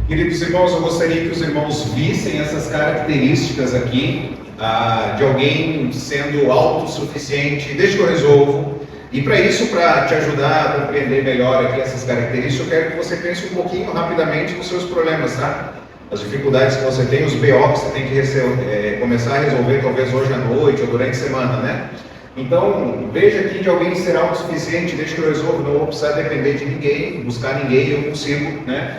Queridos irmãos, eu gostaria que os irmãos vissem essas características aqui, de alguém sendo autossuficiente. Deixa que eu resolvo. E para isso, para te ajudar a compreender melhor aqui essas características, eu quero que você pense um pouquinho rapidamente nos seus problemas, tá? As dificuldades que você tem, os BO que você tem que começar a resolver talvez hoje à noite ou durante a semana, né? Então, veja aqui de alguém ser autossuficiente, deixa que eu resolvo, não vou precisar depender de ninguém, buscar ninguém, eu consigo, né?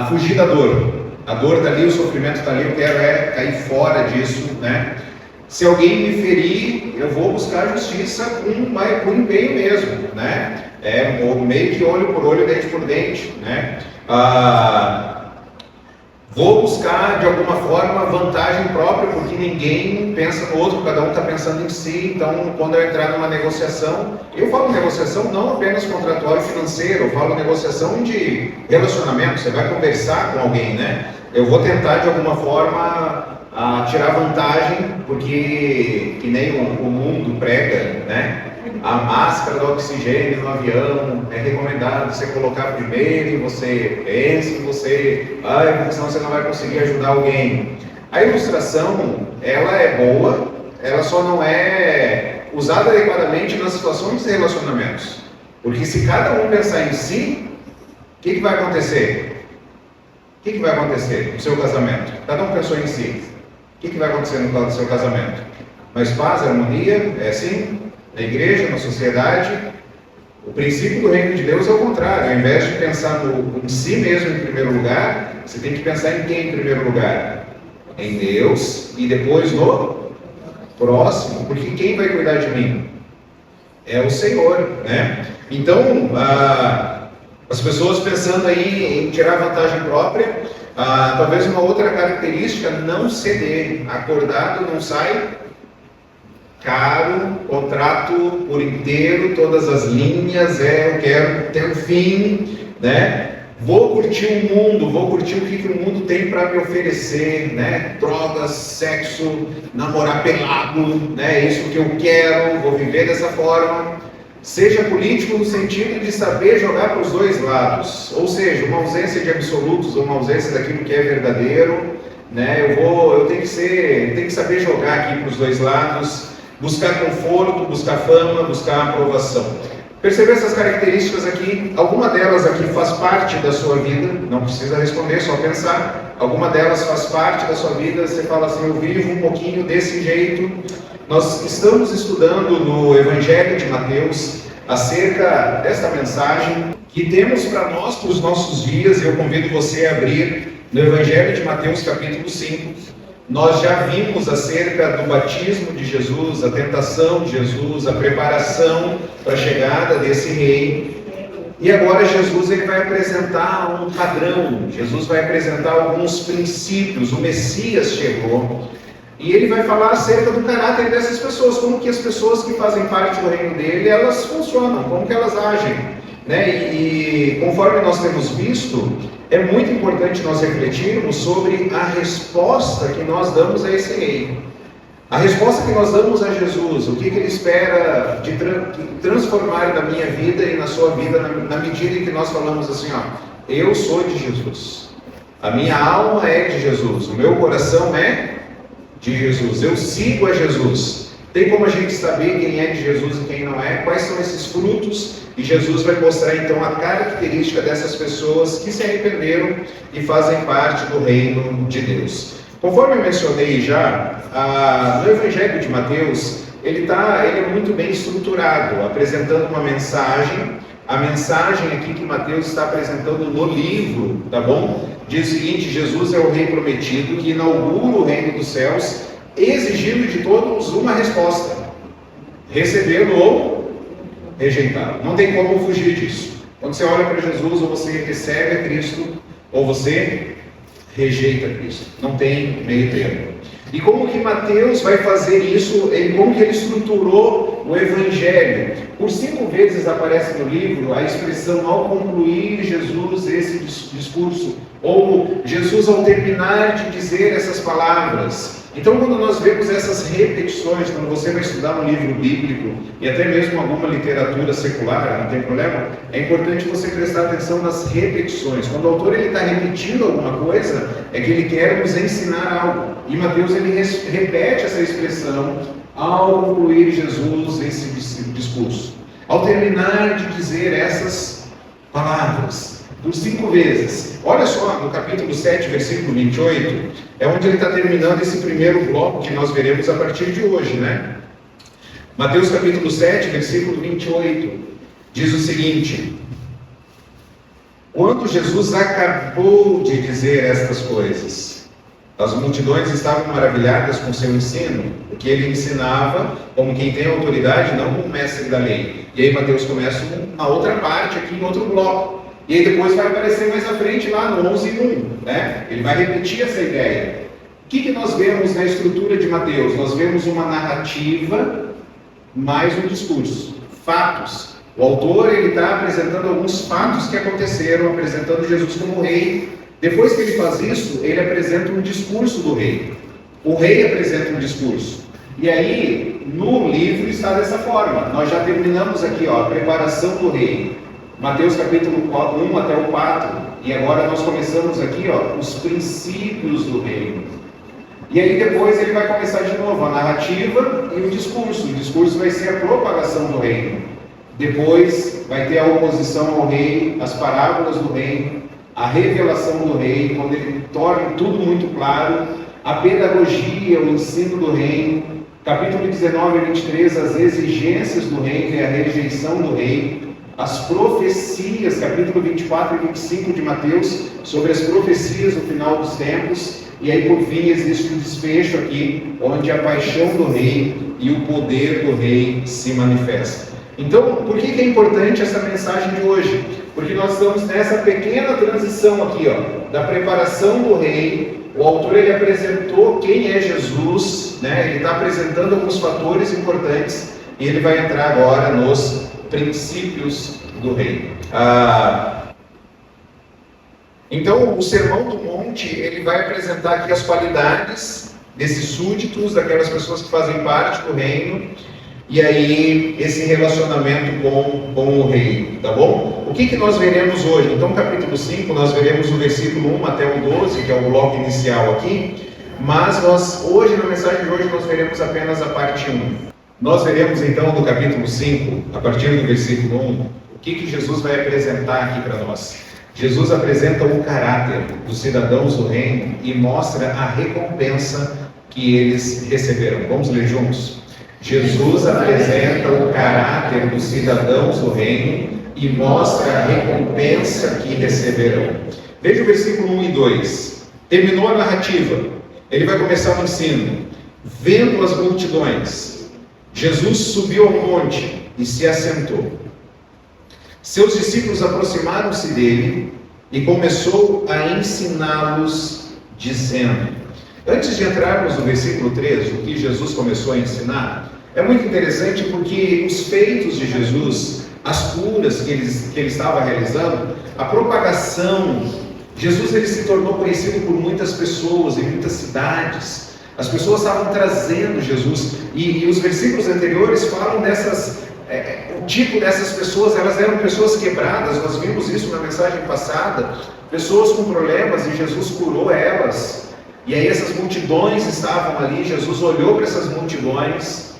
Fugir da dor. A dor está ali, o sofrimento está ali, eu quero cair fora disso, né? Se alguém me ferir, eu vou buscar justiça com empenho mesmo, né? Meio que olho por olho, dente por dente, né? Vou buscar de alguma forma vantagem própria, porque ninguém pensa no outro, cada um está pensando em si. Então, quando eu entrar numa negociação, eu falo negociação não apenas contratual e financeira, eu falo negociação de relacionamento. Você vai conversar com alguém, né? Eu vou tentar de alguma forma tirar vantagem, porque que nem o mundo prega, né? A máscara do oxigênio no avião é recomendado você colocar primeiro e você pensa em você, porque senão você não vai conseguir ajudar alguém. A ilustração, ela é boa, ela só não é usada adequadamente nas situações de relacionamentos. Porque se cada um pensar em si, o que vai acontecer? O que vai acontecer no seu casamento? Cada um pensou em si. O que vai acontecer no seu casamento? Mais paz, harmonia? É assim? Na igreja, na sociedade? O princípio do reino de Deus é o contrário. Ao invés de pensar em si mesmo em primeiro lugar, você tem que pensar em quem em primeiro lugar? Em Deus e depois no próximo. Porque quem vai cuidar de mim? É o Senhor, né? Então, as pessoas pensando aí em tirar vantagem própria, talvez uma outra característica, não ceder. Acordado não sai caro, contrato por inteiro, todas as linhas, eu quero ter um fim, né? Vou curtir o mundo, vou curtir o que o mundo tem para me oferecer, né? Drogas, sexo, namorar pelado, né? Isso que eu quero, vou viver dessa forma. Seja político no sentido de saber jogar para os dois lados, ou seja, uma ausência de absolutos, uma ausência daquilo que é verdadeiro, né? Eu tenho que saber jogar aqui para os dois lados. Buscar conforto, buscar fama, buscar aprovação. Perceber essas características aqui, alguma delas aqui faz parte da sua vida, não precisa responder, só pensar. Alguma delas faz parte da sua vida, você fala assim, eu vivo um pouquinho desse jeito. Nós estamos estudando no Evangelho de Mateus acerca desta mensagem que temos para nós, para os nossos dias. Eu convido você a abrir no Evangelho de Mateus capítulo 5. Nós já vimos acerca do batismo de Jesus, a tentação de Jesus, a preparação para a chegada desse rei. E agora Jesus ele vai apresentar um padrão, Jesus vai apresentar alguns princípios. O Messias chegou e ele vai falar acerca do caráter dessas pessoas, como que as pessoas que fazem parte do reino dele, elas funcionam, como que elas agem, né? E conforme nós temos visto, é muito importante nós refletirmos sobre a resposta que nós damos a esse rei. A resposta que nós damos a Jesus, o que ele espera de transformar na minha vida e na sua vida, na medida em que nós falamos assim, eu sou de Jesus, a minha alma é de Jesus, o meu coração é de Jesus, eu sigo a Jesus. Tem como a gente saber quem é de Jesus e quem não é? Quais são esses frutos? E Jesus vai mostrar então a característica dessas pessoas que se arrependeram e fazem parte do reino de Deus. Conforme eu mencionei já, no Evangelho de Mateus, ele é muito bem estruturado, apresentando uma mensagem. A mensagem aqui que Mateus está apresentando no livro, tá bom? Diz o seguinte: Jesus é o rei prometido que inaugura o reino dos céus, exigindo de todos uma resposta: recebê-lo ou rejeitá-lo. Não tem como fugir disso. Quando você olha para Jesus, ou você recebe a Cristo, ou você rejeita Cristo. Não tem meio termo. E como que Mateus vai fazer isso? Como que ele estruturou o Evangelho? Por 5 vezes aparece no livro a expressão ao concluir Jesus esse discurso, ou Jesus ao terminar de dizer essas palavras. Então, quando nós vemos essas repetições, quando você vai estudar um livro bíblico e até mesmo alguma literatura secular, não tem problema, é importante você prestar atenção nas repetições. Quando o autor está repetindo alguma coisa, é que ele quer nos ensinar algo. E Mateus ele repete essa expressão ao concluir Jesus esse discurso. Ao terminar de dizer essas palavras, por 5 vezes. Olha só, no capítulo 7, versículo 28, é onde ele está terminando esse primeiro bloco que nós veremos a partir de hoje, né? Mateus capítulo 7, versículo 28, diz o seguinte: quando Jesus acabou de dizer estas coisas, as multidões estavam maravilhadas com seu ensino, porque ele ensinava como quem tem autoridade, não como mestre da lei. E aí Mateus começa uma outra parte aqui, em outro bloco. E aí depois vai aparecer mais à frente lá no 11:1, né? Ele vai repetir essa ideia. O que nós vemos na estrutura de Mateus? Nós vemos uma narrativa mais um discurso, fatos. O autor ele está apresentando alguns fatos que aconteceram, apresentando Jesus como rei. Depois que ele faz isso, ele apresenta um discurso do rei. O rei apresenta um discurso. E aí, no livro está dessa forma. Nós já terminamos aqui, ó, a preparação do rei. Mateus capítulo 1 até o 4, e agora nós começamos aqui, ó, os princípios do reino. E aí depois ele vai começar de novo a narrativa e o discurso. O discurso vai ser a propagação do reino. Depois vai ter a oposição ao rei, as parábolas do reino, a revelação do rei, quando ele torna tudo muito claro, a pedagogia, o ensino do reino. Capítulo 19 e 23, as exigências do reino e a rejeição do rei. As profecias, capítulo 24 e 25 de Mateus, sobre as profecias no final dos tempos, e aí por fim existe um desfecho aqui, onde a paixão do rei e o poder do rei se manifesta. Então, por que é importante essa mensagem de hoje? Porque nós estamos nessa pequena transição aqui, ó, da preparação do rei. O autor ele apresentou quem é Jesus, né? Ele está apresentando alguns fatores importantes, e ele vai entrar agora nos princípios do reino. Então, o Sermão do Monte, ele vai apresentar aqui as qualidades desses súditos, daquelas pessoas que fazem parte do reino, e aí esse relacionamento com o rei, tá bom? O que nós veremos hoje? Então, capítulo 5, nós veremos o versículo 1 até o 12, que é o bloco inicial aqui, mas hoje, na mensagem de hoje, nós veremos apenas a parte 1. Nós veremos então no capítulo 5, a partir do versículo 1, o que Jesus vai apresentar aqui para nós. Jesus apresenta o caráter dos cidadãos do reino e mostra a recompensa que eles receberão. Vamos ler juntos? Jesus apresenta o caráter dos cidadãos do reino e mostra a recompensa que receberão. Veja o versículo 1 e 2. Terminou a narrativa. Ele vai começar o ensino. Vendo as multidões, Jesus subiu ao monte e se assentou. Seus discípulos aproximaram-se dele e começou a ensiná-los, dizendo... Antes de entrarmos no versículo 13, o que Jesus começou a ensinar, é muito interessante porque os feitos de Jesus, as curas que ele estava realizando, a propagação, Jesus ele se tornou conhecido por muitas pessoas, em muitas cidades. As pessoas estavam trazendo Jesus, e os versículos anteriores falam o tipo dessas pessoas, elas eram pessoas quebradas, nós vimos isso na mensagem passada, pessoas com problemas, e Jesus curou elas. E aí essas multidões estavam ali, Jesus olhou para essas multidões,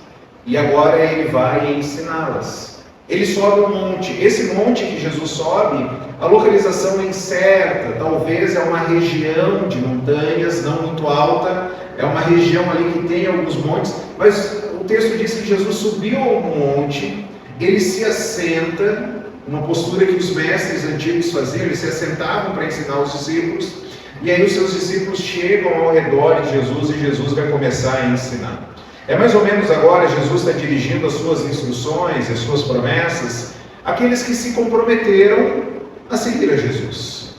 e agora ele vai ensiná-las. Ele sobe um monte, esse monte que Jesus sobe, a localização é incerta, talvez é uma região de montanhas, não muito alta, é uma região ali que tem alguns montes, mas o texto diz que Jesus subiu ao monte, ele se assenta, uma postura que os mestres antigos faziam, eles se assentavam para ensinar os discípulos, e aí os seus discípulos chegam ao redor de Jesus e Jesus vai começar a ensinar. É mais ou menos agora, Jesus está dirigindo as suas instruções, as suas promessas, àqueles que se comprometeram a seguir a Jesus.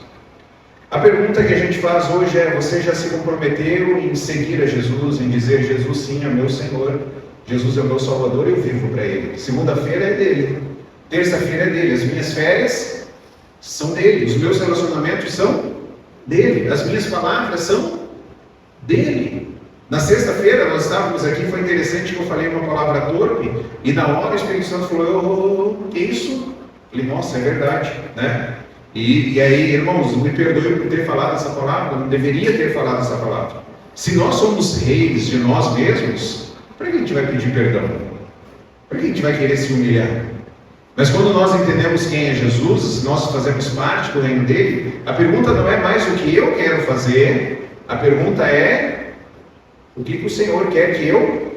A pergunta que a gente faz hoje é: você já se comprometeu em seguir a Jesus, em dizer Jesus sim é meu Senhor, Jesus é o meu Salvador e eu vivo para Ele? Segunda-feira é dele, terça-feira é dele, as minhas férias são dele, os meus relacionamentos são dele, as minhas palavras são dele. Na sexta-feira nós estávamos aqui, foi interessante que eu falei uma palavra torpe, e na hora o Espírito Santo falou, que isso? Eu falei, nossa, é verdade, né? E aí, irmãos, me perdoe por ter falado essa palavra, não deveria ter falado essa palavra. Se nós somos reis de nós mesmos, para que a gente vai pedir perdão? Para que a gente vai querer se humilhar? Mas quando nós entendemos quem é Jesus, nós fazemos parte do reino dele, a pergunta não é mais o que eu quero fazer, a pergunta é o que o Senhor quer que eu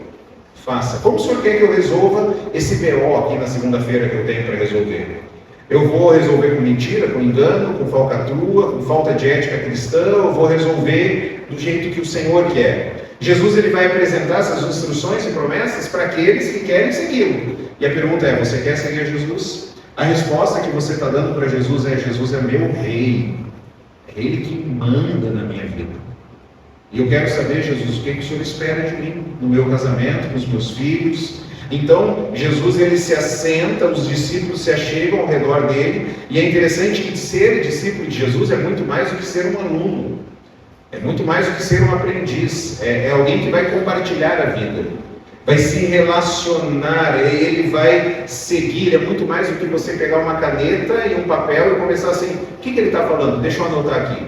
faça. Como o Senhor quer que eu resolva esse BO aqui na segunda-feira que eu tenho para resolver? Eu vou resolver com mentira, com engano, com falcatrua, com falta de ética cristã, eu vou resolver do jeito que o Senhor quer. Jesus ele vai apresentar essas instruções e promessas para aqueles que querem segui-lo. E a pergunta é, você quer seguir a Jesus? A resposta que você está dando para Jesus é meu rei. É Ele que manda na minha vida. E eu quero saber, Jesus, o que o Senhor espera de mim, no meu casamento, com os meus filhos. Então, Jesus ele se assenta, os discípulos se achegam ao redor dele, e é interessante que ser discípulo de Jesus é muito mais do que ser um aluno, é muito mais do que ser um aprendiz, é alguém que vai compartilhar a vida, vai se relacionar, ele vai seguir, é muito mais do que você pegar uma caneta e um papel e começar assim, o que ele está falando? Deixa eu anotar aqui.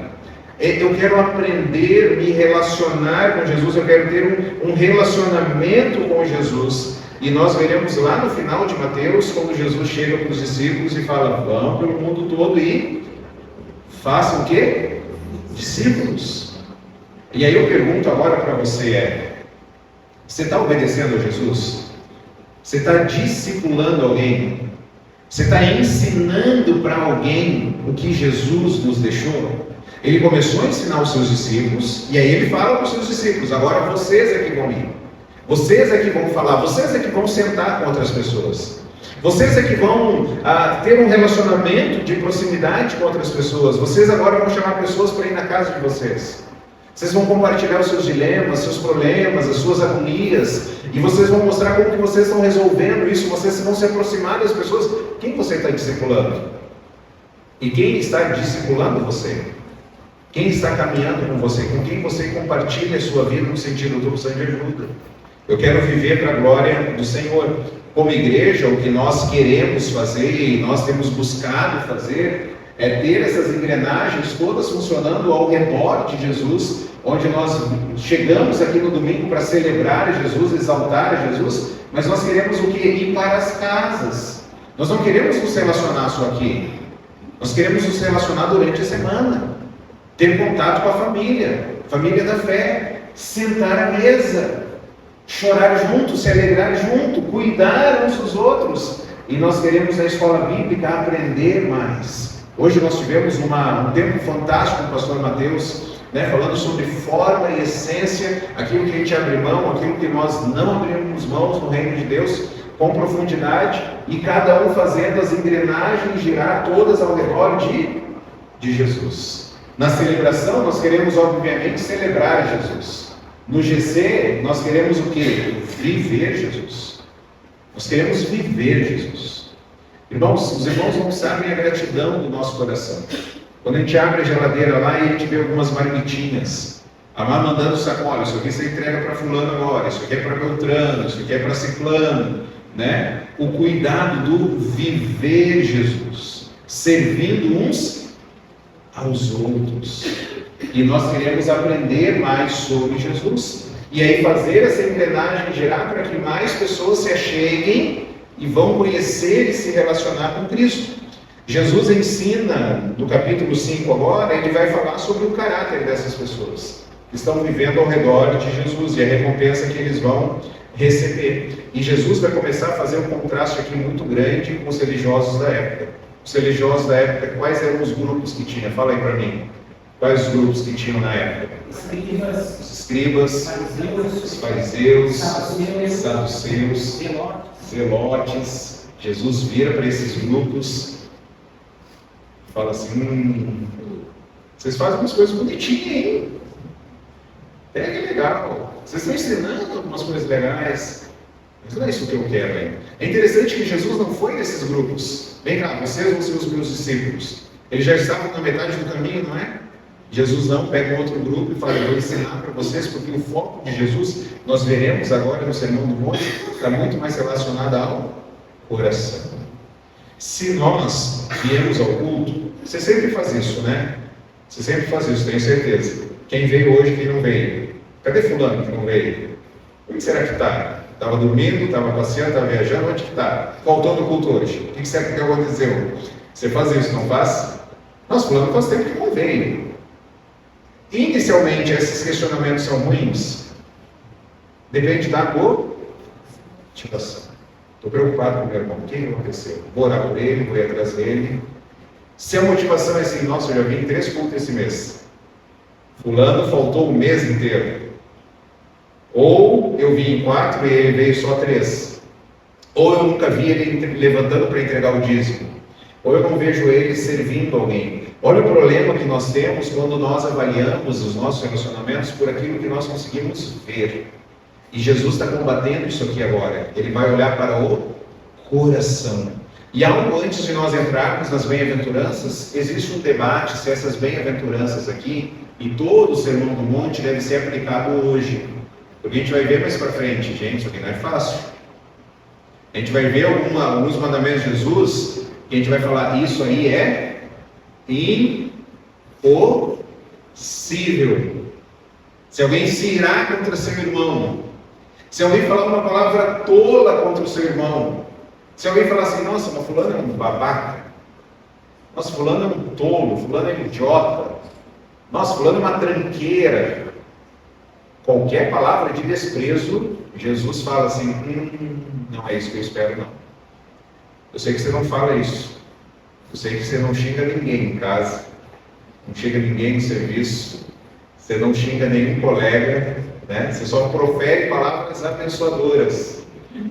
Eu quero aprender, me relacionar com Jesus, eu quero ter um relacionamento com Jesus. E nós veremos lá no final de Mateus, quando Jesus chega para os discípulos e fala, vão pelo mundo todo e façam o quê? Discípulos. E aí eu pergunto agora para você, você está obedecendo a Jesus? Você está discipulando alguém? Você está ensinando para alguém o que Jesus nos deixou? Ele começou a ensinar os seus discípulos, e aí ele fala para os seus discípulos, agora vocês é que vão ir. Vocês é que vão falar, vocês é que vão sentar com outras pessoas. Vocês é que vão ter um relacionamento de proximidade com outras pessoas. Vocês agora vão chamar pessoas para ir na casa de vocês. Vocês vão compartilhar os seus dilemas, seus problemas, as suas agonias. E vocês vão mostrar como que vocês estão resolvendo isso. Vocês vão se aproximar das pessoas. Quem você está discipulando? E quem está discipulando você? Quem está caminhando com você? Com quem você compartilha a sua vida no sentido do precisando de ajuda? Eu quero viver para a glória do Senhor. Como igreja, o que nós queremos fazer e nós temos buscado fazer é ter essas engrenagens todas funcionando ao redor de Jesus, onde nós chegamos aqui no domingo para celebrar Jesus, exaltar Jesus, mas nós queremos o que? Ir para as casas. Nós não queremos nos relacionar só aqui. Nós queremos nos relacionar durante a semana. Ter contato com a família da fé, sentar à mesa, chorar junto, se alegrar junto, cuidar uns dos outros. E nós queremos na escola bíblica aprender mais. Hoje nós tivemos um tempo fantástico com o pastor Mateus, falando sobre forma e essência, aquilo que a gente abre mão, aquilo que nós não abrimos mãos no reino de Deus, com profundidade, e cada um fazendo as engrenagens girar todas ao redor de Jesus. Na celebração nós queremos obviamente celebrar Jesus. No GC, nós queremos o quê? Viver Jesus. Nós queremos viver Jesus. Irmãos, os irmãos não sabem a gratidão do nosso coração. Quando a gente abre a geladeira lá e a gente vê algumas marmitinhas, a mãe mandando sacola, isso aqui você entrega para fulano agora, isso aqui é para Beltrano, isso aqui é para ciclano, O cuidado do viver Jesus, servindo uns aos outros. E nós queremos aprender mais sobre Jesus. E aí fazer essa engrenagem girar para que mais pessoas se acheguem e vão conhecer e se relacionar com Cristo. Jesus ensina, no capítulo 5 agora, ele vai falar sobre o caráter dessas pessoas que estão vivendo ao redor de Jesus e a recompensa que eles vão receber. E Jesus vai começar a fazer um contraste aqui muito grande com os religiosos da época. Os religiosos da época, quais eram os grupos que tinha? Fala aí para mim. Quais os grupos que tinham na época? Os escribas, os fariseus, saduceus, zelotes. Jesus vira para esses grupos e fala assim, vocês fazem umas coisas bonitinhas, hein? É legal. Vocês estão ensinando algumas coisas legais, mas não é isso que eu quero, hein? É interessante que Jesus não foi nesses grupos. Vem cá, vocês vão ser os meus discípulos. Eles já estavam na metade do caminho, não é? Jesus não pega um outro grupo e fala, eu vou ensinar para vocês, porque o foco de Jesus, nós veremos agora no Sermão do Monte, está muito mais relacionado ao coração. Se nós viemos ao culto, você sempre faz isso, né? Você sempre faz isso, tenho certeza. Quem veio hoje, quem não veio? Cadê fulano que não veio? Onde será que está? Estava dormindo, estava passeando, estava viajando, onde que está? Faltou no culto hoje. O que será que aconteceu? Você faz isso, não faz? Nossa, fulano faz tempo que não veio. Inicialmente, esses questionamentos são ruins? Depende da motivação. Estou preocupado com o meu irmão. O que aconteceu? Vou orar por ele, vou ir atrás dele. Se a motivação é assim, nossa, eu já vim em 3 cultos esse mês. Fulano faltou o mês inteiro. Ou eu vim em 4 e ele veio só 3. Ou eu nunca vi ele levantando para entregar o dízimo. Ou eu não vejo ele servindo alguém. Olha o problema que nós temos quando nós avaliamos os nossos relacionamentos por aquilo que nós conseguimos ver. E Jesus está combatendo isso aqui agora. Ele vai olhar para o coração. E algo antes de nós entrarmos nas bem-aventuranças, existe um debate se essas bem-aventuranças aqui, e todo o Sermão do Monte, deve ser aplicado hoje. Porque a gente vai ver mais para frente, gente, isso aqui não é fácil. A gente vai ver alguns mandamentos de Jesus, que a gente vai falar, isso aí é impossível. Se alguém se irar contra seu irmão, se alguém falar uma palavra tola contra o seu irmão, se alguém falar assim, nossa, mas fulano é um babaca, nossa, fulano é um tolo, fulano é um idiota, nossa, fulano é uma tranqueira, qualquer palavra de desprezo, Jesus fala assim, não é isso que eu espero não. Eu sei que você não fala isso, eu sei que você não xinga ninguém em casa, não xinga ninguém no serviço, você não xinga nenhum colega, né? Você só profere palavras abençoadoras,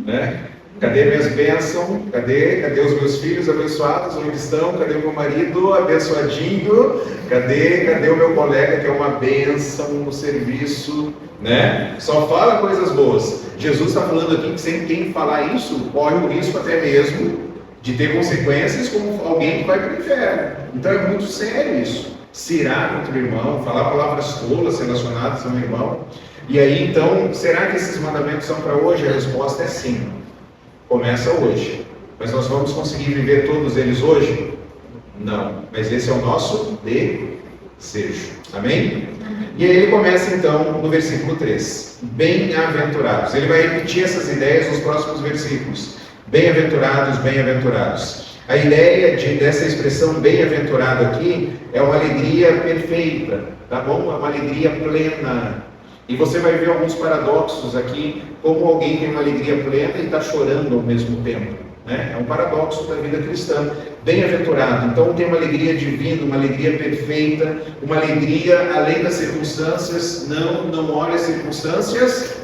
né? Cadê minhas bênçãos? Cadê os meus filhos abençoados? Onde estão? Cadê o meu marido abençoadinho? Cadê o meu colega que é uma bênção no serviço? Né? Só fala coisas boas. Jesus está falando aqui que sem quem falar isso, corre o risco até mesmo de ter consequências como alguém que vai para o inferno. Então é muito sério isso. Se irar contra o irmão, falar palavras tolas relacionadas ao irmão. E aí então, será que esses mandamentos são para hoje? A resposta é sim. Começa hoje. Mas nós vamos conseguir viver todos eles hoje? Não. Mas esse é o nosso desejo. Amém? E aí ele começa então no versículo 3. Bem-aventurados. Ele vai repetir essas ideias nos próximos versículos. Bem-aventurados, bem-aventurados. A ideia dessa expressão bem-aventurado aqui é uma alegria perfeita, tá bom? É uma alegria plena. E você vai ver alguns paradoxos aqui, como alguém tem uma alegria plena e está chorando ao mesmo tempo. Né? É um paradoxo da vida cristã. Bem-aventurado, então tem uma alegria divina, uma alegria perfeita, uma alegria além das circunstâncias. Não olha as circunstâncias.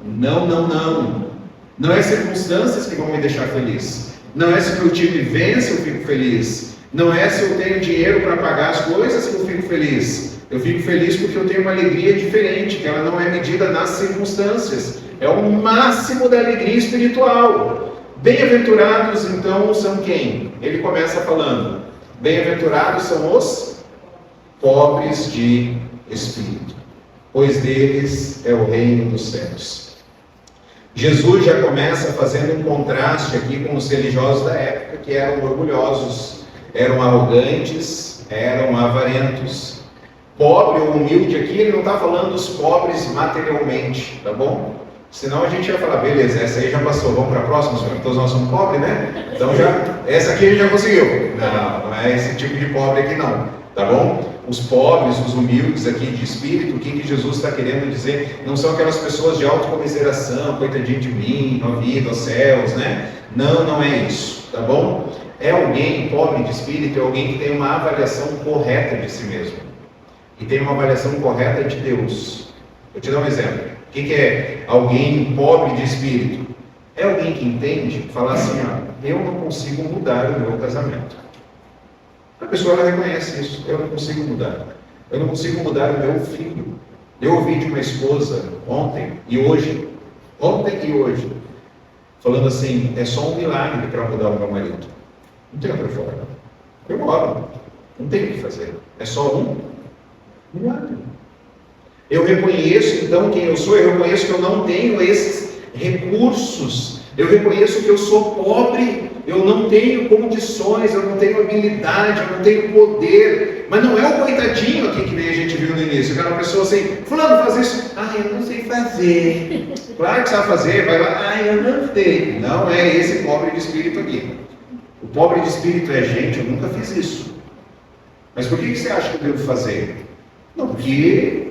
Não. Não é circunstâncias que vão me deixar feliz. Não é se meu time vence eu fico feliz. Não é se eu tenho dinheiro para pagar as coisas que eu fico feliz. Eu fico feliz porque eu tenho uma alegria diferente, que ela não é medida nas circunstâncias. É o máximo da alegria espiritual. Bem-aventurados, então, são quem? Ele começa falando, bem-aventurados são os pobres de espírito, pois deles é o reino dos céus. Jesus já começa fazendo um contraste aqui com os religiosos da época, que eram orgulhosos, eram arrogantes, eram avarentos. Pobre ou humilde aqui, ele não está falando dos pobres materialmente, tá bom? Senão a gente ia falar, beleza, essa aí já passou, vamos para a próxima, todos nós somos pobres, né? Então essa aqui a gente já conseguiu. Não é esse tipo de pobre aqui não, tá bom? Os pobres, os humildes aqui de espírito, o que Jesus está querendo dizer? Não são aquelas pessoas de autocomiseração, coitadinho de mim, na vida, aos céus, né? Não é isso, tá bom? É alguém pobre de espírito, é alguém que tem uma avaliação correta de si mesmo. E tem uma avaliação correta de Deus. Vou te dar um exemplo. O que é alguém pobre de espírito? É alguém que entende, falar assim, eu não consigo mudar o meu casamento. A pessoa ela reconhece isso, eu não consigo mudar. Eu não consigo mudar o meu filho. Eu ouvi de uma esposa ontem e hoje, falando assim, é só um milagre para mudar o meu marido. Não tem outra forma. Eu oro, não tem o que fazer. É só um Milagre. Eu reconheço então quem eu sou, eu reconheço que eu não tenho esses recursos, eu reconheço que eu sou pobre, eu não tenho condições, eu não tenho habilidade, eu não tenho poder, mas não é o coitadinho aqui que nem a gente viu no início, aquela pessoa assim, fulano, faz isso, eu não sei fazer, claro que sabe fazer, vai lá, eu não sei, não é esse pobre de espírito aqui. O pobre de espírito é gente, eu nunca fiz isso, mas por que você acha que eu devo fazer? Não, porque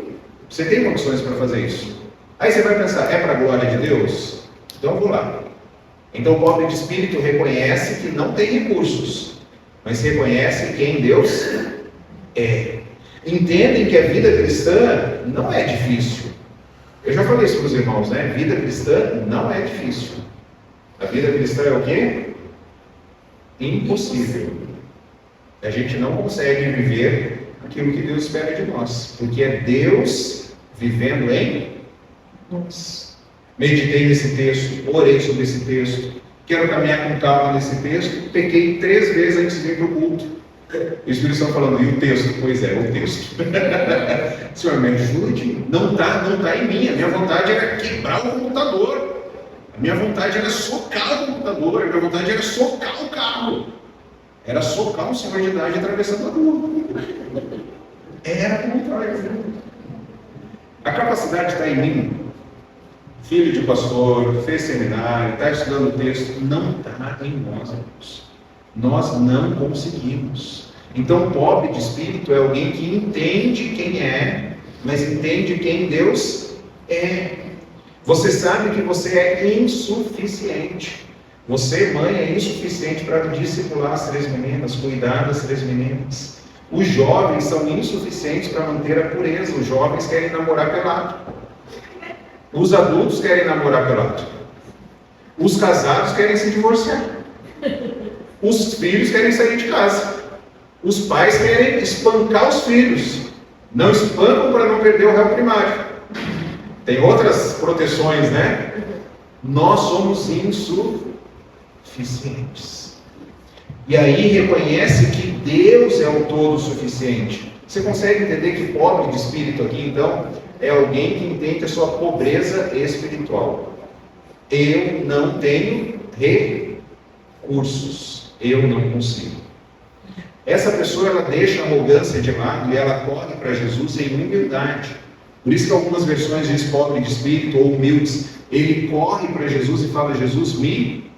você tem condições para fazer isso. Aí você vai pensar, é para a glória de Deus? Então eu vou lá. Então o pobre de espírito reconhece que não tem recursos, mas reconhece quem Deus é. Entendem que a vida cristã não é difícil. Eu já falei isso para os irmãos, né? Vida cristã não é difícil. A vida cristã é o quê? Impossível. A gente não consegue viver aquilo que Deus espera de nós, porque é Deus vivendo em nós. Meditei nesse texto, orei sobre esse texto, quero caminhar com calma nesse texto, pequei 3 vezes antes de vir para o culto. O Espírito Santo falando, e o texto? Pois é, o texto. Senhor, me ajude. Não está em mim. A minha vontade era quebrar o computador. A minha vontade era socar o computador. A minha vontade era socar o carro. Era socar um senhor de idade atravessando a rua. Era o contrário. A capacidade está em mim. Filho de pastor, fez seminário, está estudando o texto, não está em nós, irmãos. Nós não conseguimos. Então, pobre de espírito é alguém que entende quem é, mas entende quem Deus é. Você sabe que você é insuficiente. Você, mãe, é insuficiente para discipular as 3 meninas, cuidar das 3 meninas. Os jovens são insuficientes para manter a pureza. Os jovens querem namorar pelado. Os adultos querem namorar pelado. Os casados querem se divorciar. Os filhos querem sair de casa. Os pais querem espancar os filhos. Não espancam para não perder o réu primário. Tem outras proteções, né? Nós somos insuficientes. E aí reconhece que Deus é o todo suficiente. Você consegue entender que pobre de espírito aqui, então, é alguém que entende a sua pobreza espiritual. Eu não tenho recursos. Eu não consigo. Essa pessoa, ela deixa a arrogância de lado e ela corre para Jesus em humildade. Por isso que algumas versões diz pobre de espírito ou humildes. Ele corre para Jesus e fala, Jesus, me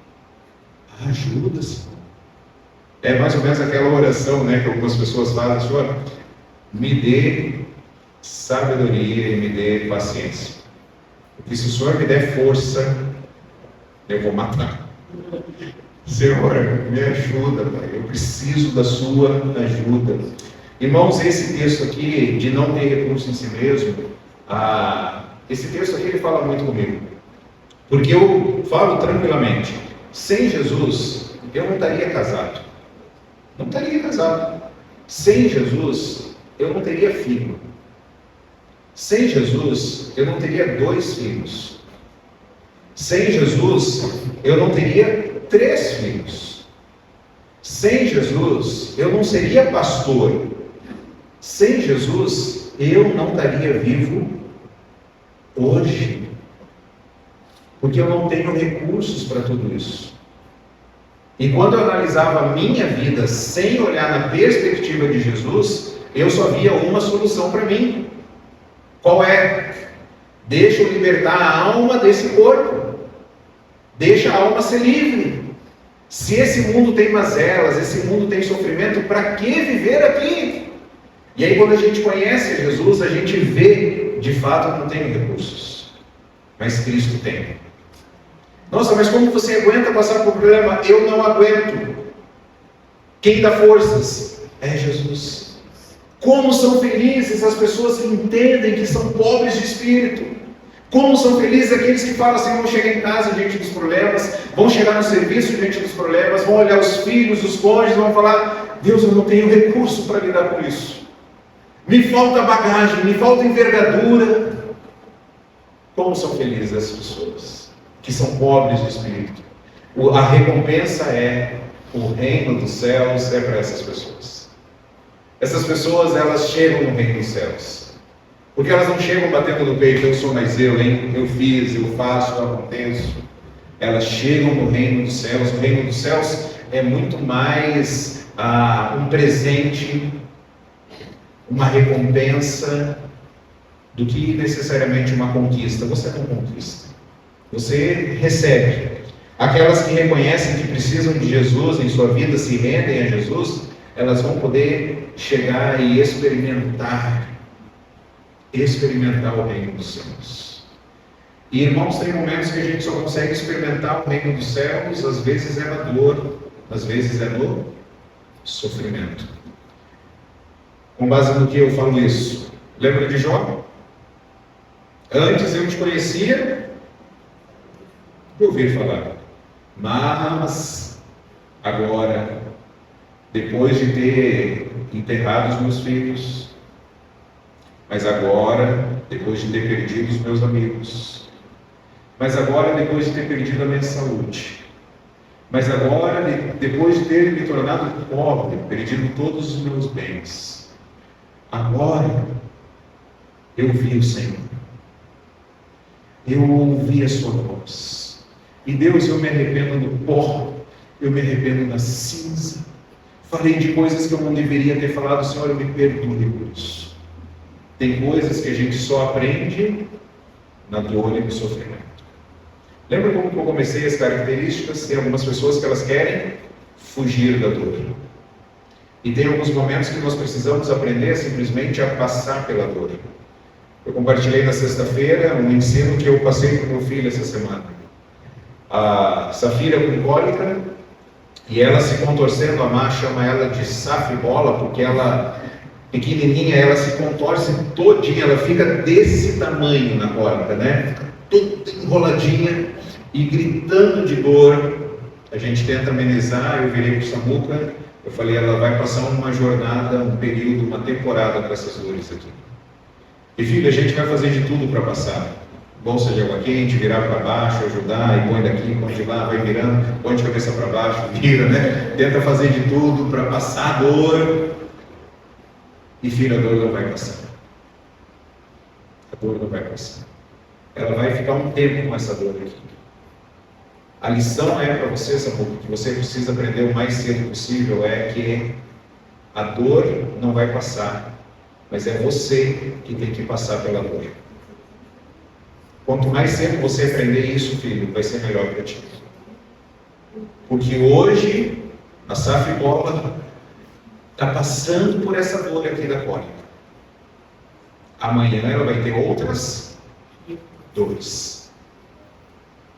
ajuda, Senhor. É mais ou menos aquela oração, né, que algumas pessoas fazem, Senhor, me dê sabedoria e me dê paciência. Porque se o Senhor me der força, eu vou matar. Senhor, me ajuda, Pai. Eu preciso da sua ajuda. Irmãos, esse texto aqui, de não ter recurso em si mesmo, esse texto aqui ele fala muito comigo. Porque eu falo tranquilamente, sem Jesus, eu não estaria casado. Não estaria casado. Sem Jesus, eu não teria filho. Sem Jesus, eu não teria 2 filhos. Sem Jesus, eu não teria 3 filhos. Sem Jesus, eu não seria pastor. Sem Jesus, eu não estaria vivo hoje. Porque eu não tenho recursos para tudo isso. E quando eu analisava a minha vida sem olhar na perspectiva de Jesus, eu só via uma solução para mim. Qual é? Deixa eu libertar a alma desse corpo. Deixa a alma ser livre. Se esse mundo tem mazelas, esse mundo tem sofrimento, para que viver aqui? E aí quando a gente conhece Jesus, a gente vê, de fato, eu não tenho recursos. Mas Cristo tem. Nossa, mas como você aguenta passar por problema? Eu não aguento. Quem dá forças? É Jesus. Como são felizes as pessoas que entendem que são pobres de espírito. Como são felizes aqueles que falam assim, vão chegar em casa diante dos problemas, vão chegar no serviço diante dos problemas, vão olhar os filhos, os cônjuges, vão falar, Deus, eu não tenho recurso para lidar com isso. Me falta bagagem, me falta envergadura. Como são felizes as pessoas que são pobres de espírito. A recompensa é, o reino dos céus é para essas pessoas. Essas pessoas, elas chegam no reino dos céus. Porque elas não chegam batendo no peito, eu sou mais eu, hein? Eu fiz, eu faço, eu aconteço. Elas chegam no reino dos céus. O reino dos céus é muito mais um presente, uma recompensa, do que necessariamente uma conquista. Você não conquista, você recebe. Aquelas que reconhecem que precisam de Jesus em sua vida, se rendem a Jesus, elas vão poder chegar e experimentar o reino dos céus. E irmãos, tem momentos que a gente só consegue experimentar o reino dos céus, às vezes é na dor, às vezes é no sofrimento. Com base no que eu falo isso? Lembra de Jó? Antes eu te conhecia de ouvir falar, mas agora, depois de ter enterrado os meus filhos, mas agora, depois de ter perdido os meus amigos, mas agora, depois de ter perdido a minha saúde, mas agora, depois de ter me tornado pobre, perdido todos os meus bens, agora eu vi o Senhor. Eu ouvi a sua voz. E Deus, eu me arrependo do pó, eu me arrependo da cinza. Falei de coisas que eu não deveria ter falado, Senhor, eu me perdoe por isso. Tem coisas que a gente só aprende na dor e no sofrimento. Lembra como que eu comecei as características? Tem algumas pessoas que elas querem fugir da dor. E tem alguns momentos que nós precisamos aprender simplesmente a passar pela dor. Eu compartilhei na sexta-feira um ensino que eu passei para o meu filho essa semana. A Safira com cólica, e ela se contorcendo, a Má chama ela de safibola, porque ela, pequenininha, ela se contorce todinha, ela fica desse tamanho na cólica, né? Toda enroladinha e gritando de dor. A gente tenta amenizar, eu virei para o Samuca, eu falei, ela vai passar uma jornada, um período, uma temporada com essas dores aqui. E filho, a gente vai fazer de tudo para passar. Bolsa de água quente, virar para baixo, ajudar, e põe daqui, põe de lá, vai virando, põe de cabeça para baixo, vira, né? Tenta fazer de tudo para passar a dor. E filho, a dor não vai passar. A dor não vai passar. Ela vai ficar um tempo com essa dor aqui. A lição é para você, Samuca, que você precisa aprender o mais cedo possível, é que a dor não vai passar. Mas é você que tem que passar pela dor. Quanto mais cedo você aprender isso, filho, vai ser melhor para ti. Porque hoje, a Safibola está passando por essa dor aqui da cólica. Amanhã ela vai ter outras dores.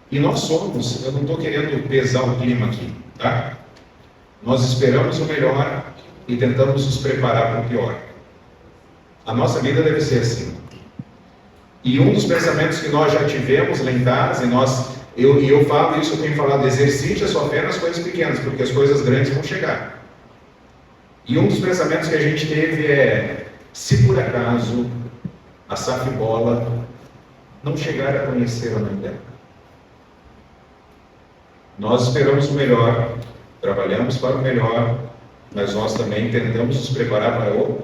E nós somos, eu não estou querendo pesar o clima aqui, tá? Nós esperamos o melhor e tentamos nos preparar para o pior. A nossa vida deve ser assim. E um dos pensamentos que nós já tivemos lá em casa, e eu falo isso, eu tenho falado, exercite a sua fé nas coisas pequenas, porque as coisas grandes vão chegar. E um dos pensamentos que a gente teve é, se por acaso a Safibola não chegar a conhecer a mãe dela, nós esperamos o melhor, trabalhamos para o melhor, mas nós também tentamos nos preparar para o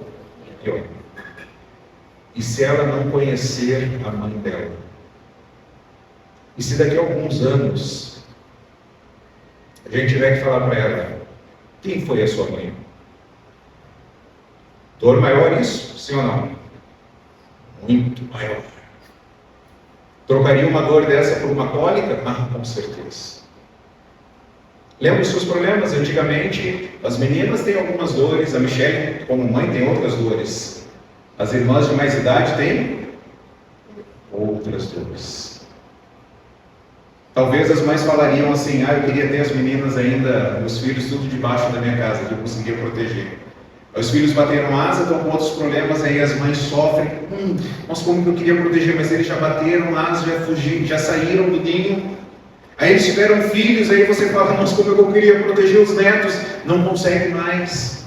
pior. E se ela não conhecer a mãe dela? E se daqui a alguns anos a gente tiver que falar para ela, quem foi a sua mãe? Dor maior isso? Sim ou não? Muito maior. Trocaria uma dor dessa por uma cólica? Ah, com certeza. Lembra os seus problemas? Antigamente, as meninas têm algumas dores, a Michelle, como mãe, tem outras dores. As irmãs de mais idade têm outras dores. Talvez as mães falariam assim, eu queria ter as meninas ainda, os filhos tudo debaixo da minha casa, que eu conseguia proteger. Os filhos bateram asa, estão com outros problemas, aí as mães sofrem. Nossa, como que eu queria proteger, mas eles já bateram asa, já fugiram, já saíram do ninho. Aí eles tiveram filhos, aí você fala, nossa, como eu queria proteger os netos, não consegue mais.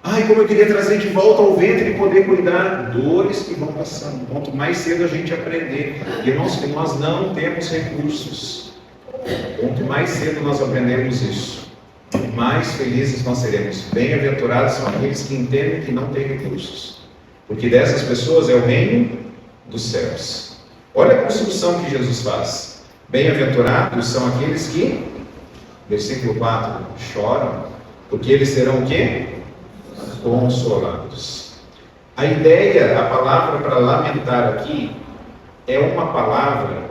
Ai, como eu queria trazer de volta ao ventre e poder cuidar. Dores que vão passando. Quanto mais cedo a gente aprender. E nós não temos recursos. Quanto mais cedo nós aprendemos isso, mais felizes nós seremos. Bem-aventurados são aqueles que entendem que não têm recursos, porque dessas pessoas é o reino dos céus. Olha a construção que Jesus faz. Bem-aventurados são aqueles que, versículo 4, choram, porque eles serão o quê? Consolados. A ideia, a palavra para lamentar aqui, é uma palavra.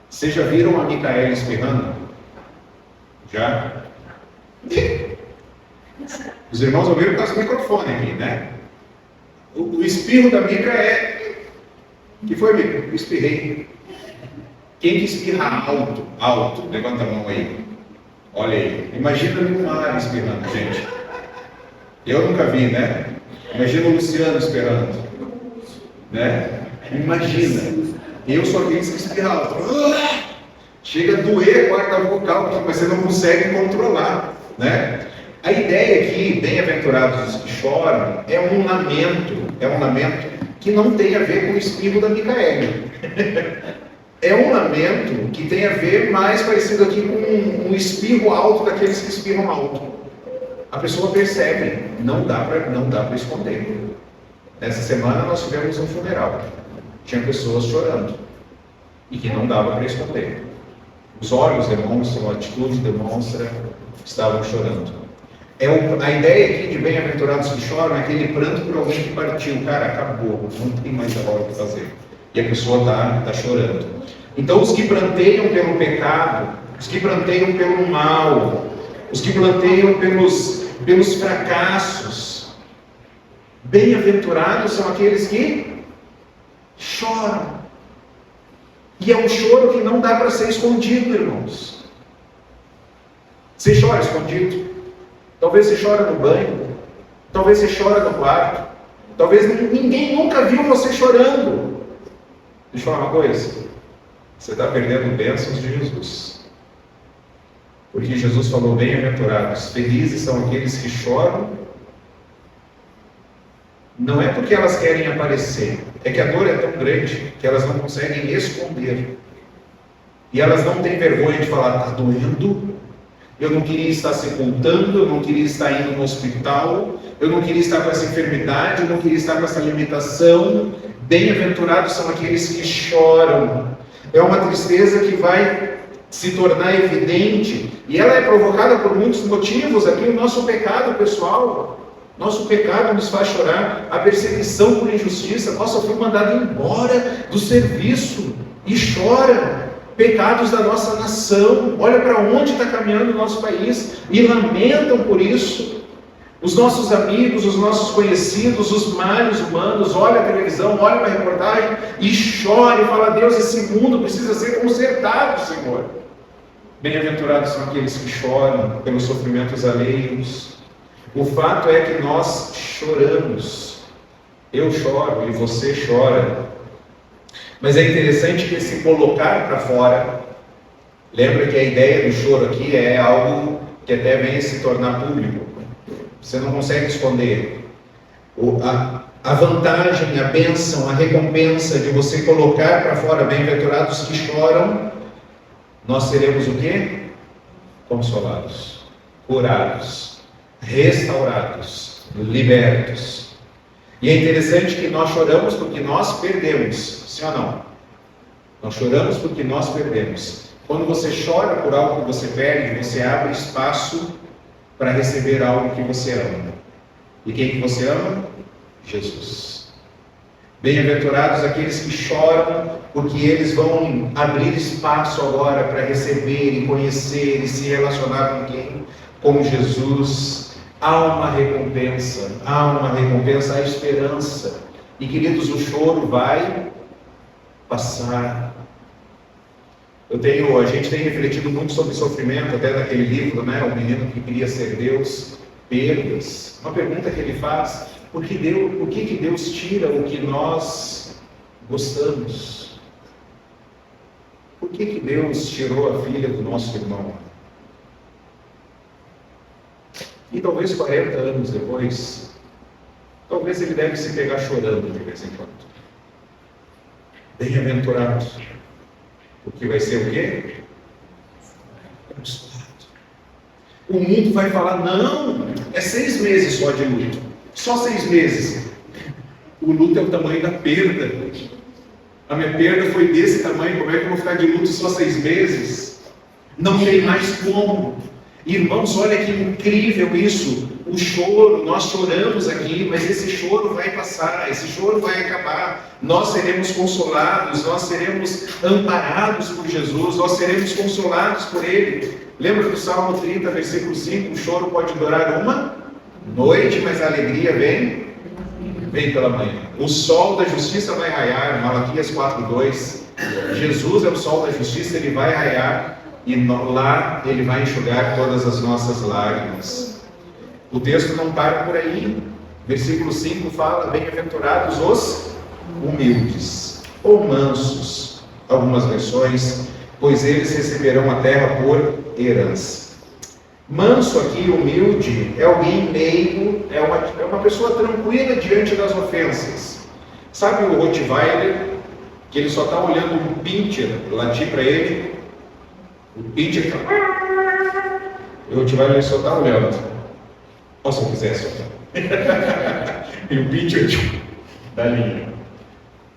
Vocês já viram a Micaela espirrando? Já? Os irmãos ouviram por causa do microfone aqui, né? O espirro da Mica é... que foi, Mica? Eu espirrei. Quem que espirra alto? Alto. Levanta a mão aí. Olha aí. Imagina no mar espirrando, gente. Eu nunca vi, né? Imagina o Luciano espirrando. Né? Imagina. Eu sou aqueles que espirram alto. Chega a doer a corda vocal, mas você não consegue controlar, né? A ideia aqui, bem-aventurados os que choram, é um lamento que não tem a ver com o espirro da Micaela. É um lamento que tem a ver mais parecido aqui com um espirro alto daqueles que espirram alto. A pessoa percebe, não dá para esconder. Nessa semana nós tivemos um funeral. Tinha pessoas chorando e que não dava para esconder. Os olhos demonstram, a atitude demonstra que estavam chorando. A ideia aqui de bem-aventurados que choram é aquele pranto por alguém que partiu. Cara, acabou, não tem mais agora o que fazer. E a pessoa está chorando. Então os que planteiam pelo pecado, os que planteiam pelo mal, os que planteiam pelos fracassos, bem-aventurados são aqueles que choram. E é um choro que não dá para ser escondido, irmãos. Você chora escondido. Talvez você chora no banho. Talvez você chora no quarto. Talvez ninguém nunca viu você chorando. Deixa eu falar uma coisa. Você está perdendo bênçãos de Jesus. Porque Jesus falou, bem-aventurados, felizes são aqueles que choram. Não é porque elas querem aparecer, é que a dor é tão grande que elas não conseguem esconder. E elas não têm vergonha de falar, está doendo, eu não queria estar sepultando, eu não queria estar indo no hospital, eu não queria estar com essa enfermidade, eu não queria estar com essa limitação. Bem-aventurados são aqueles que choram. É uma tristeza que vai se tornar evidente, e ela é provocada por muitos motivos. Aqui o nosso pecado pessoal. Nosso pecado nos faz chorar, a perseguição por injustiça. Nossa, eu fui mandado embora do serviço e chora. Pecados da nossa nação, olha para onde está caminhando o nosso país e lamentam por isso. Os nossos amigos, os nossos conhecidos, os males humanos, olha a televisão, olha para a reportagem e chora e fala, Deus, esse mundo precisa ser consertado, Senhor. Bem-aventurados são aqueles que choram pelos sofrimentos alheios. O fato é que nós choramos. Eu choro e você chora. Mas é interessante que esse colocar para fora, lembra que a ideia do choro aqui é algo que até vem a se tornar público. Você não consegue esconder. A vantagem, a bênção, a recompensa de você colocar para fora, bem-aventurados que choram, nós seremos o quê? Consolados, curados, restaurados, libertos. E é interessante que nós choramos porque nós perdemos, sim ou não? Nós choramos porque nós perdemos. Quando você chora por algo que você perde, você abre espaço para receber algo que você ama. E quem que você ama? Jesus. Bem-aventurados aqueles que choram, porque eles vão abrir espaço agora para receber e conhecer e se relacionar com quem? Com Jesus. Há uma recompensa, há esperança. E queridos, o choro vai passar. A gente tem refletido muito sobre sofrimento, até naquele livro, né? O menino que queria ser Deus, perdas. Uma pergunta que ele faz: por que Deus tira o que nós gostamos? Por que Deus tirou a filha do nosso irmão? E talvez 40 anos depois, talvez ele deve se pegar chorando de vez em quando. Bem-aventurado, porque vai ser o quê? Consolado. O mundo vai falar, não, é 6 meses só de luto. Só 6 meses. O luto é o tamanho da perda. A minha perda foi desse tamanho, como é que eu vou ficar de luto só 6 meses? Não tem mais como. Irmãos, olha que incrível isso. O choro, nós choramos aqui, mas esse choro vai passar, esse choro vai acabar. Nós seremos consolados, nós seremos amparados por Jesus, nós seremos consolados por Ele. Lembra do Salmo 30, versículo 5? O choro pode durar uma noite, mas a alegria vem pela manhã. O sol da justiça vai raiar, Malaquias 4:2. Jesus é o sol da justiça, Ele vai raiar e lá Ele vai enxugar todas as nossas lágrimas. O texto não para por aí. Versículo 5 fala: bem-aventurados os humildes, ou mansos, algumas versões, pois eles receberão a terra por herança. Manso aqui, humilde, é alguém meigo, é uma pessoa tranquila diante das ofensas. Sabe o Rottweiler, que ele só está olhando um pincher latir para ele? O pincher está... O Rottweiler só está olhando. Ou se eu quisesse, e o pincher da linha.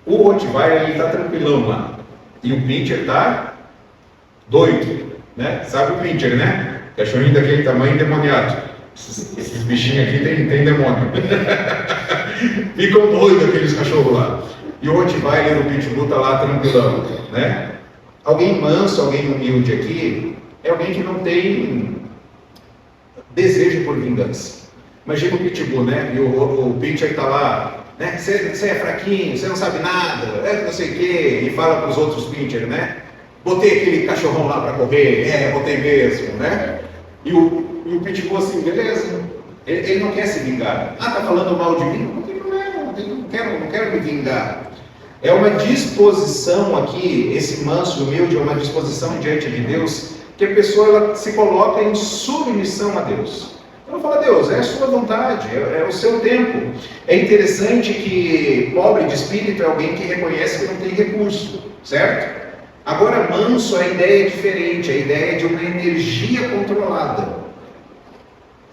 O Rottweiler está tranquilão lá. E o pincher está doido, né? Sabe o pincher, né? Cachorrinho daquele tamanho endemoniado. Esses bichinhos aqui tem demônio. Ficam doidos aqueles cachorros lá. E o Rottweiler, o pitbull, está lá tranquilão, né? Alguém manso, alguém humilde aqui, é alguém que não tem desejo por vingança. Imagina o pitbull, né? E o pincher está lá, né? Você é fraquinho, você não sabe nada, não sei o quê, e fala para os outros pincher, né? Botei aquele cachorrão lá para correr, botei mesmo, né? E o pitbull assim, beleza, ele não quer se vingar. Ah, tá falando mal de mim? Não tem problema, não quero me vingar. É uma disposição aqui, esse manso, humilde, é uma disposição diante de Deus, que a pessoa ela se coloca em submissão a Deus. Ela fala: Deus, é a sua vontade, é o seu tempo. É interessante que pobre de espírito é alguém que reconhece que não tem recurso, certo? Agora, manso, a ideia é diferente, a ideia é de uma energia controlada.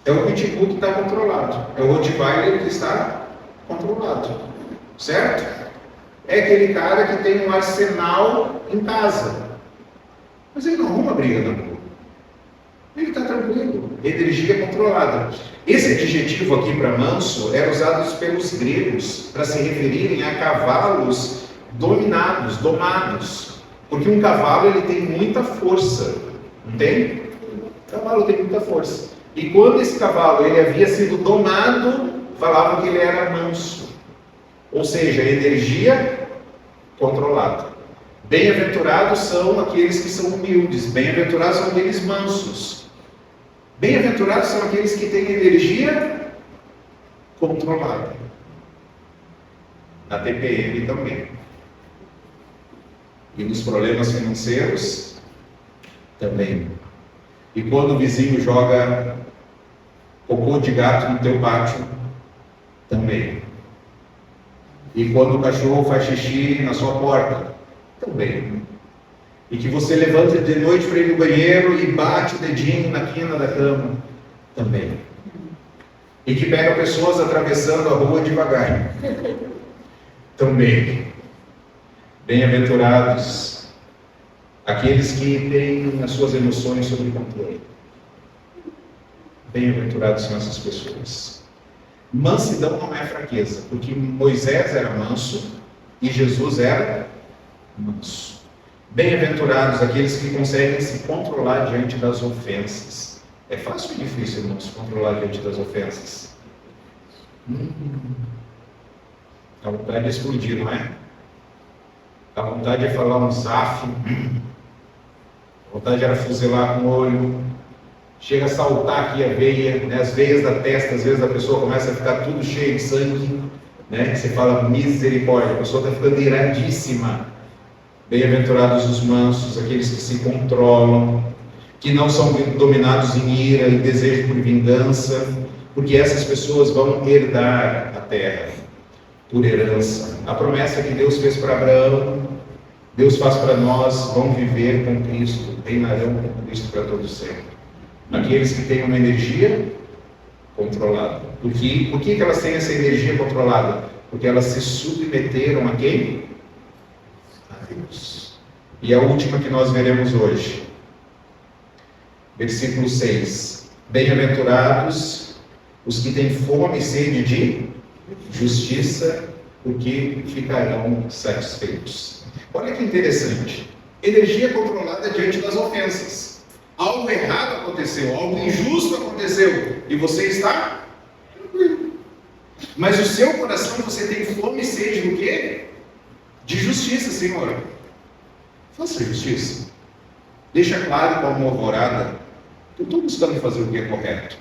É o pitbull que está controlado, é o Rottweiler que está controlado, certo? É aquele cara que tem um arsenal em casa, mas ele não arruma briga na rua. Ele está tranquilo, energia controlada. Esse adjetivo aqui para manso era usado pelos gregos para se referirem a cavalos domados. Porque um cavalo ele tem muita força, não tem? O cavalo tem muita força. E quando esse cavalo ele havia sido domado, falavam que ele era manso. Ou seja, energia controlada. Bem-aventurados são aqueles que são humildes. Bem-aventurados são aqueles mansos. Bem-aventurados são aqueles que têm energia controlada. Na TPM também. E nos problemas financeiros também. E quando o vizinho joga cocô de gato no teu pátio, também. E quando o cachorro faz xixi na sua porta, também. E que você levanta de noite para ir no banheiro e bate o dedinho na quina da cama, também. E que pega pessoas atravessando a rua devagar, também. Bem-aventurados aqueles que têm as suas emoções sob controle. Bem-aventurados são essas pessoas. Mansidão não é fraqueza, porque Moisés era manso e Jesus era manso. Bem-aventurados aqueles que conseguem se controlar diante das ofensas. É fácil ou difícil, irmãos, se controlar diante das ofensas? A vontade de explodir, não é? A vontade é falar um zaf, a vontade era fuzilar com o olho, chega a saltar aqui a veia, né? As veias da testa, às vezes a pessoa começa a ficar tudo cheio de sangue, né? Você fala misericórdia, a pessoa está ficando iradíssima. Bem-aventurados os mansos, aqueles que se controlam, que não são dominados em ira e desejo por vingança, porque essas pessoas vão herdar a terra por herança. A promessa que Deus fez para Abraão, Deus faz para nós: vão viver com Cristo, reinarão com Cristo para todo sempre. Aqueles que têm uma energia controlada. Por que elas têm essa energia controlada? Porque elas se submeteram a quem? A Deus. E a última que nós veremos hoje. Versículo 6. Bem-aventurados os que têm fome e sede de justiça, porque ficarão satisfeitos. Olha que interessante. Energia controlada diante das ofensas. Algo errado aconteceu, algo injusto aconteceu, e você está tranquilo. Mas o seu coração, você tem fome e sede do quê? De justiça, Senhor. Faça justiça. Deixa claro como uma alvorada. Eu estou buscando fazer o que é correto.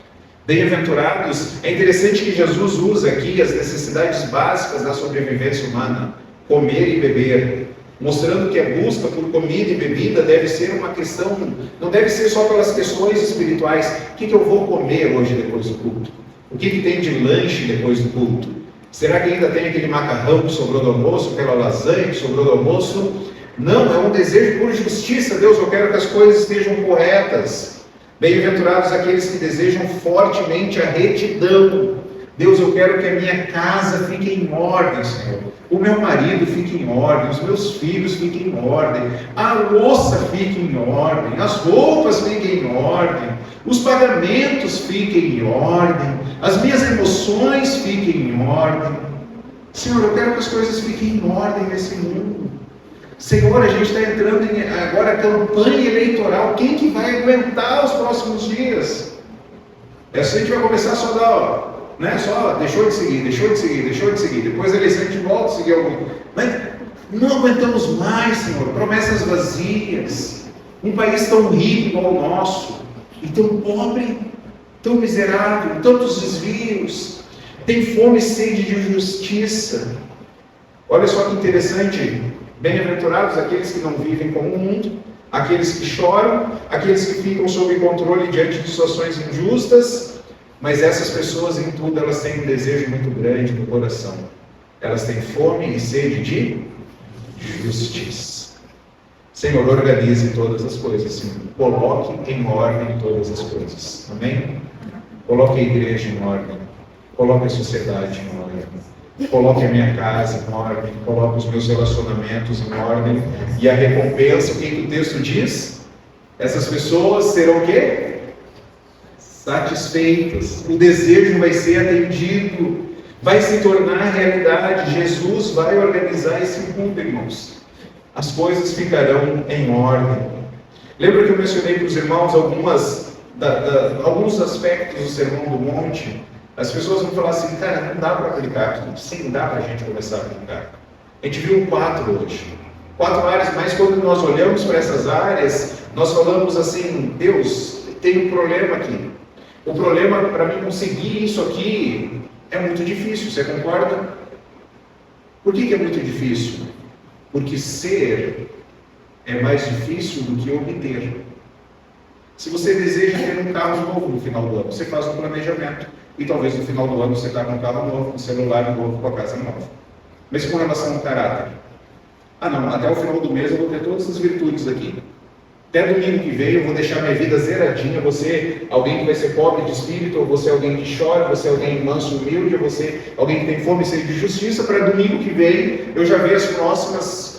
Bem-aventurados, é interessante que Jesus usa aqui as necessidades básicas da sobrevivência humana, comer e beber, mostrando que a busca por comida e bebida deve ser uma questão, não deve ser só pelas questões espirituais. O que eu vou comer hoje depois do culto? O que tem de lanche depois do culto? Será que ainda tem aquele macarrão que sobrou do almoço, aquela lasanha que sobrou do almoço? Não, é um desejo por justiça. Deus, eu quero que as coisas estejam corretas. Bem-aventurados aqueles que desejam fortemente a retidão. Deus, eu quero que a minha casa fique em ordem, Senhor. O meu marido fique em ordem, os meus filhos fiquem em ordem, a louça fique em ordem, as roupas fiquem em ordem, os pagamentos fiquem em ordem, as minhas emoções fiquem em ordem. Senhor, eu quero que as coisas fiquem em ordem nesse mundo. Senhor, a gente está entrando em agora a campanha eleitoral. Quem que vai aguentar os próximos dias? Essa a gente vai começar só a dar, só deixou de seguir. Depois da eleição a gente volta a seguir algum. Mas não aguentamos mais, Senhor. Promessas vazias. Um país tão rico igual o nosso, e tão pobre, tão miserável, tantos desvios. Tem fome e sede de justiça. Olha só que interessante. Bem-aventurados aqueles que não vivem como o mundo, aqueles que choram, aqueles que ficam sob controle diante de situações injustas, mas essas pessoas em tudo elas têm um desejo muito grande no coração. Elas têm fome e sede de justiça. Senhor, organize todas as coisas, Senhor. Coloque em ordem todas as coisas. Amém? Coloque a igreja em ordem. Coloque a sociedade em ordem. Coloque a minha casa em ordem, coloque os meus relacionamentos em ordem, e a recompensa, o que o texto diz? Essas pessoas serão o quê? Satisfeitas, o desejo vai ser atendido, vai se tornar realidade. Jesus vai organizar esse mundo, irmãos. As coisas ficarão em ordem. Lembra que eu mencionei para os irmãos alguns aspectos do Sermão do Monte? As pessoas vão falar assim, cara, não dá para aplicar tudo. Sim, dá para a gente começar a aplicar. A gente viu 4 hoje. 4 áreas, mas quando nós olhamos para essas áreas, nós falamos assim, Deus, tem um problema aqui. O problema para mim conseguir isso aqui é muito difícil, você concorda? Por que é muito difícil? Porque ser é mais difícil do que obter. Se você deseja ter um carro novo no final do ano, você faz um planejamento. E talvez no final do ano você está com um carro novo, um celular novo, com a casa nova. Mas com relação ao caráter? Ah não, até o final do mês eu vou ter todas as virtudes aqui. Até domingo que vem eu vou deixar minha vida zeradinha. Você, alguém que vai ser pobre de espírito, ou você alguém que chora, você alguém manso e humilde, ou você alguém que tem fome e sede de justiça, para domingo que vem eu já ver as próximas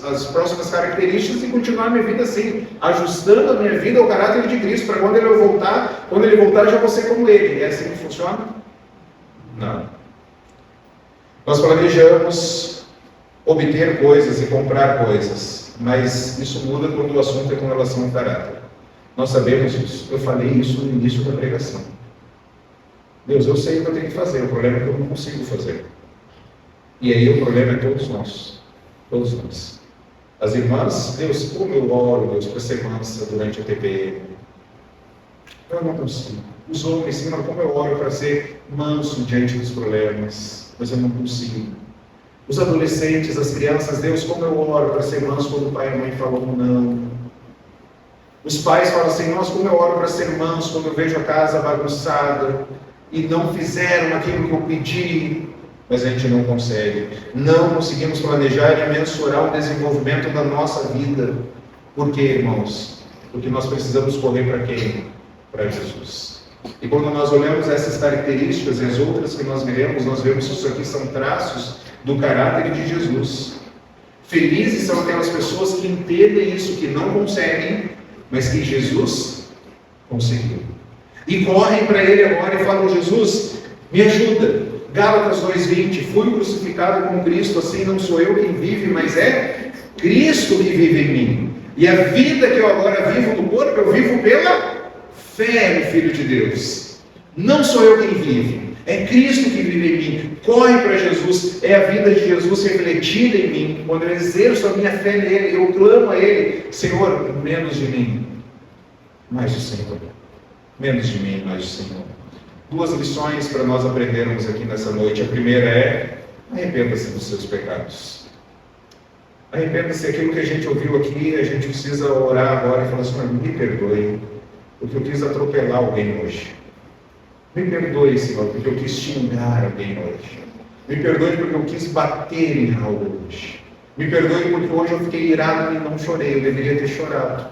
características e continuar minha vida assim, ajustando a minha vida ao caráter de Cristo, para quando ele voltar eu já vou ser como ele. É assim que funciona? Não. Nós planejamos obter coisas e comprar coisas, mas isso muda quando o assunto é com relação ao caráter. Nós sabemos isso. Eu falei isso no início da pregação. Deus, eu sei o que eu tenho que fazer, o problema é que eu não consigo fazer. E aí o problema é todos nós. Todos nós. As irmãs, Deus, como eu oro, Deus, para ser mansa durante a TPM. Eu não consigo. Os homens, Senhor, como eu oro para ser manso diante dos problemas, mas eu não consigo. Os adolescentes, as crianças, Deus, como eu oro para ser manso quando o pai e a mãe falam não. Os pais falam assim, nossa, como eu oro para ser manso quando eu vejo a casa bagunçada e não fizeram aquilo que eu pedi, mas a gente não consegue. Não conseguimos planejar e mensurar o desenvolvimento da nossa vida. Por quê, irmãos? Porque nós precisamos correr para quem? para Jesus. E quando nós olhamos essas características e as outras que nós nós vemos que isso aqui são traços do caráter de Jesus. Felizes são aquelas pessoas que entendem isso, que não conseguem, mas que Jesus conseguiu. E correm para Ele agora e falam: Jesus, me ajuda. Gálatas 2:20, fui crucificado com Cristo, assim não sou eu quem vive, mas é Cristo que vive em mim. E a vida que eu agora vivo no corpo, eu vivo pela fé no Filho de Deus. Não sou eu quem vive, é Cristo que vive em mim. Corre para Jesus, é a vida de Jesus refletida em mim. Quando eu exerço a minha fé nele, eu clamo a Ele: Senhor, menos de mim, mais do Senhor. Menos de mim, mais do Senhor. Duas lições para nós aprendermos aqui nessa noite. A primeira é: arrependa-se dos seus pecados. Arrependa-se daquilo que a gente ouviu aqui. A gente precisa orar agora e falar: Senhor, me perdoe, porque eu quis atropelar alguém hoje. Me perdoe, Senhor, porque eu quis xingar alguém hoje. Me perdoe porque eu quis bater em algo hoje. Me perdoe porque hoje eu fiquei irado e não chorei, eu deveria ter chorado.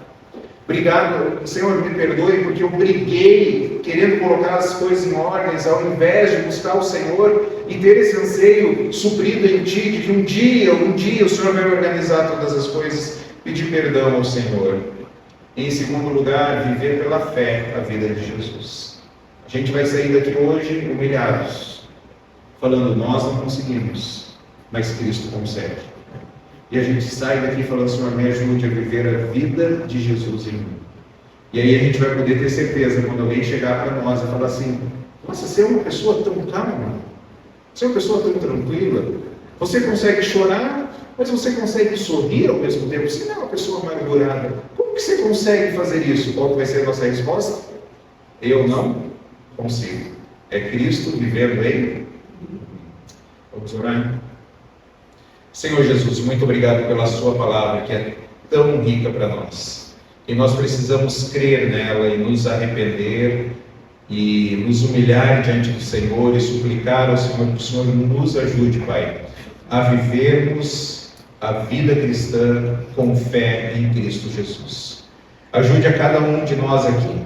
Obrigado, Senhor, me perdoe porque eu briguei, querendo colocar as coisas em ordens, ao invés de buscar o Senhor e ter esse anseio suprido em Ti, de que um dia o Senhor vai organizar todas as coisas. Pedir perdão ao Senhor. E, em segundo lugar, viver pela fé a vida de Jesus. A gente vai sair daqui hoje humilhados, falando: nós não conseguimos, mas Cristo consegue. E a gente sai daqui falando: Senhor, me ajude a viver a vida de Jesus em mim. E aí a gente vai poder ter certeza, quando alguém chegar para nós e falar assim: nossa, você é uma pessoa tão calma, você é uma pessoa tão tranquila, você consegue chorar, mas você consegue sorrir ao mesmo tempo, você não é uma pessoa amargurada, como que você consegue fazer isso? Qual vai ser a nossa resposta? Eu não consigo. É Cristo vivendo em mim. Vamos orar? Senhor Jesus, muito obrigado pela sua palavra, que é tão rica para nós. E nós precisamos crer nela e nos arrepender e nos humilhar diante do Senhor e suplicar ao Senhor que o Senhor nos ajude, Pai, a vivermos a vida cristã com fé em Cristo Jesus. Ajude a cada um de nós aqui,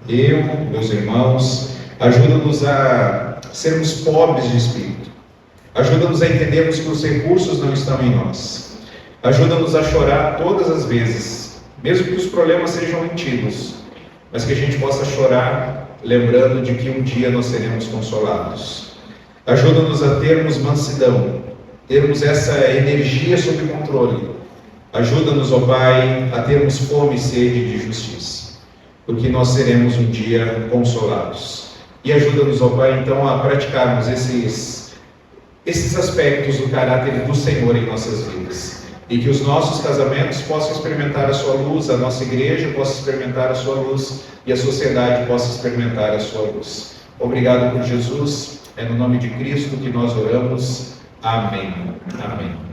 eu, meus irmãos, ajuda-nos a sermos pobres de espírito. Ajuda-nos a entendermos que os recursos não estão em nós. Ajuda-nos a chorar todas as vezes, mesmo que os problemas sejam antigos, mas que a gente possa chorar lembrando de que um dia nós seremos consolados. Ajuda-nos a termos mansidão, termos essa energia sob controle. Ajuda-nos, ó Pai, a termos fome e sede de justiça, porque nós seremos um dia consolados. E ajuda-nos, ó Pai, então, a praticarmos esses aspectos do caráter do Senhor em nossas vidas, e que os nossos casamentos possam experimentar a sua luz, a nossa igreja possa experimentar a sua luz, e a sociedade possa experimentar a sua luz. Obrigado por Jesus, é no nome de Cristo que nós oramos. Amém. Amém.